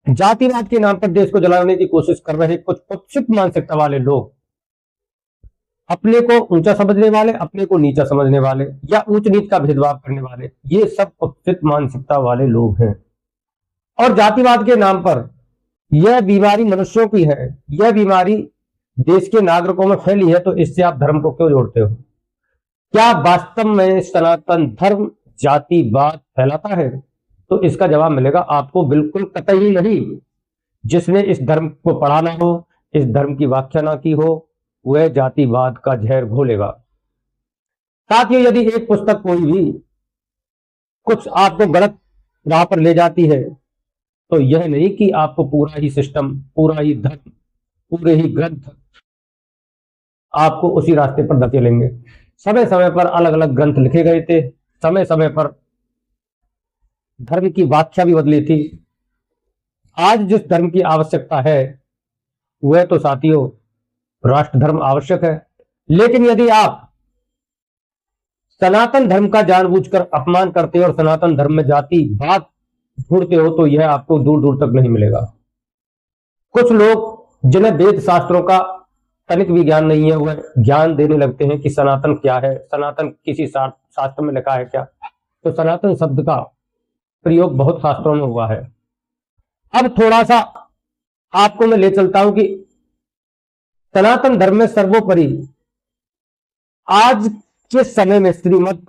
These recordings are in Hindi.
जातिवाद के नाम पर देश को जलाने की कोशिश कर रहे कुछ कुत्सित मानसिकता वाले लोग, अपने को ऊंचा समझने वाले, अपने को नीचा समझने वाले या ऊंच नीच का भेदभाव करने वाले, ये सब कुत्सित मानसिकता वाले लोग हैं। और जातिवाद के नाम पर यह बीमारी मनुष्यों की है, यह बीमारी देश के नागरिकों में फैली है, तो इससे आप धर्म को क्यों जोड़ते हो? क्या वास्तव में सनातन धर्म जातिवाद फैलाता है? तो इसका जवाब मिलेगा आपको बिल्कुल कतई नहीं। जिसने इस धर्म को पढ़ा ना हो, इस धर्म की व्याख्या ना की हो, वह जातिवाद का जहर घोलेगा। साथियों, यदि एक पुस्तक कोई भी कुछ आपको गलत राह पर ले जाती है, तो यह नहीं कि आपको पूरा ही सिस्टम, पूरा ही धर्म, पूरे ही ग्रंथ आपको उसी रास्ते पर धकेलेंगे। समय समय पर अलग अलग ग्रंथ लिखे गए थे, समय समय पर धर्म की व्याख्या भी बदली थी। आज जिस धर्म की आवश्यकता है वह तो साथियों राष्ट्र धर्म आवश्यक है। लेकिन यदि आप सनातन धर्म का जानबूझकर अपमान करते हो और सनातन धर्म में जातिवाद ढूंढते हो, तो यह आपको दूर दूर तक नहीं मिलेगा। कुछ लोग जिन्हें वेद शास्त्रों का तनिक भी ज्ञान नहीं है, वह ज्ञान देने लगते हैं कि सनातन क्या है, सनातन किसी शास्त्र में लिखा है क्या? तो सनातन शब्द का प्रयोग बहुत शास्त्रों में हुआ है। अब थोड़ा सा आपको मैं ले चलता हूं कि सनातन धर्म में सर्वोपरि आज के समय में श्रीमद्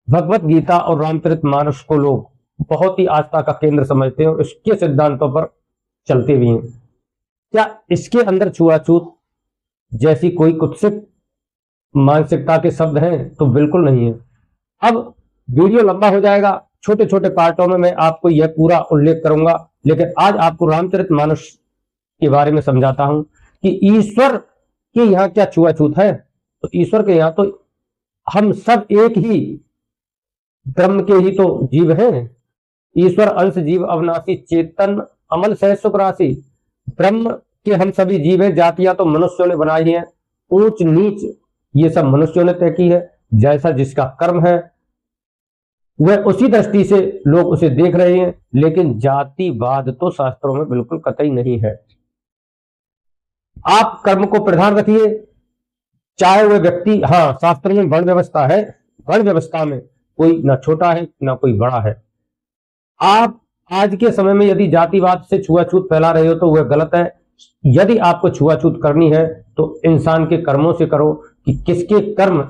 भगवत गीता और रामचरितमानस को लोग बहुत ही आस्था का केंद्र समझते हैं और इसके सिद्धांतों पर चलते भी हैं। क्या इसके अंदर छुआछूत जैसी कोई कुत्सित मानसिकता के शब्द हैं? तो बिल्कुल नहीं है। अब वीडियो लंबा हो जाएगा, छोटे छोटे पार्टों में मैं आपको यह पूरा उल्लेख करूंगा, लेकिन आज आपको रामचरितमानस के बारे में समझाता हूं कि ईश्वर के यहाँ क्या छुआछूत है। तो ईश्वर के यहाँ तो हम सब एक ही ब्रह्म के ही तो जीव हैं। ईश्वर अंश जीव अविनाशी चेतन अमल सह सुख राशि। ब्रह्म के हम सभी जीव हैं। जातियां तो मनुष्यों ने बनाई हैं, ऊंच नीच ये सब मनुष्यों ने तय की है। जैसा जिसका कर्म है वह उसी दृष्टि से लोग उसे देख रहे हैं। लेकिन जातिवाद तो शास्त्रों में बिल्कुल कतई नहीं है। आप कर्म को प्रधान रखिए, चाहे वह व्यक्ति, हाँ शास्त्र में वर्ण व्यवस्था है, वर्ण व्यवस्था में कोई ना छोटा है ना कोई बड़ा है। आप आज के समय में यदि जातिवाद से छुआछूत फैला रहे हो तो वह गलत है। यदि आपको छुआछूत करनी है तो इंसान के कर्मों से करो कि किसके कर्म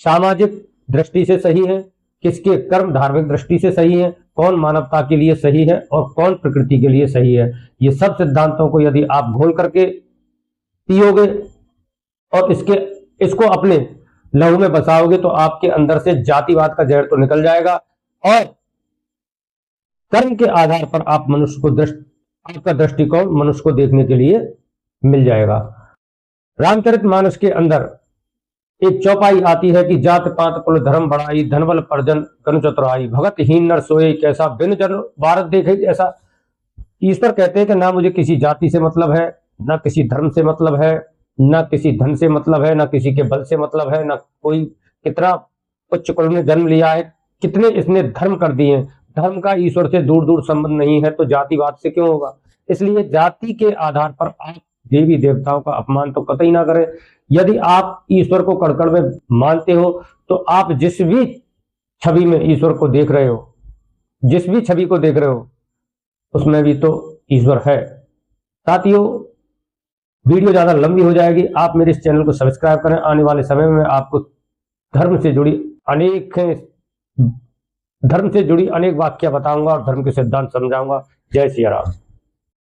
सामाजिक दृष्टि से सही है, किसके कर्म धार्मिक दृष्टि से सही है, कौन मानवता के लिए सही है और कौन प्रकृति के लिए सही है। ये सब सिद्धांतों को यदि आप घोल करके पियोगे और इसको अपने लहू में बसाओगे तो आपके अंदर से जातिवाद का जहर तो निकल जाएगा और कर्म के आधार पर आप मनुष्य को आपका दृष्टिकोण मनुष्य को देखने के लिए मिल जाएगा। रामचरितमानस के अंदर एक चौपाई आती है कि जात पात कुल धर्म बढ़ाई, धनबल परजन कनु चतुराई, भगत हीन नर सोए कैसा, बिन जन भारत देखे ऐसा। ईश्वर कहते हैं कि ना मुझे किसी जाति से मतलब है, ना किसी धर्म से मतलब है, ना किसी धन से मतलब है, ना किसी के बल से मतलब है, ना कोई कितना उच्च कुल में जन्म लिया है, कितने इसने धर्म कर दिए। धर्म का ईश्वर से दूर दूर संबंध नहीं है, तो जातिवाद से क्यों होगा? इसलिए जाति के आधार पर आप देवी देवताओं का अपमान तो कतई ना करें। यदि आप ईश्वर को कड़कड़ में मानते हो तो आप जिस भी छवि में ईश्वर को देख रहे हो, जिस भी छवि को देख रहे हो, उसमें भी तो ईश्वर है। साथियों, वीडियो ज्यादा लंबी हो जाएगी, आप मेरे इस चैनल को सब्सक्राइब करें। आने वाले समय में आपको धर्म से जुड़ी अनेक वाक्य बताऊंगा और धर्म के सिद्धांत समझाऊंगा। जय सिया राम।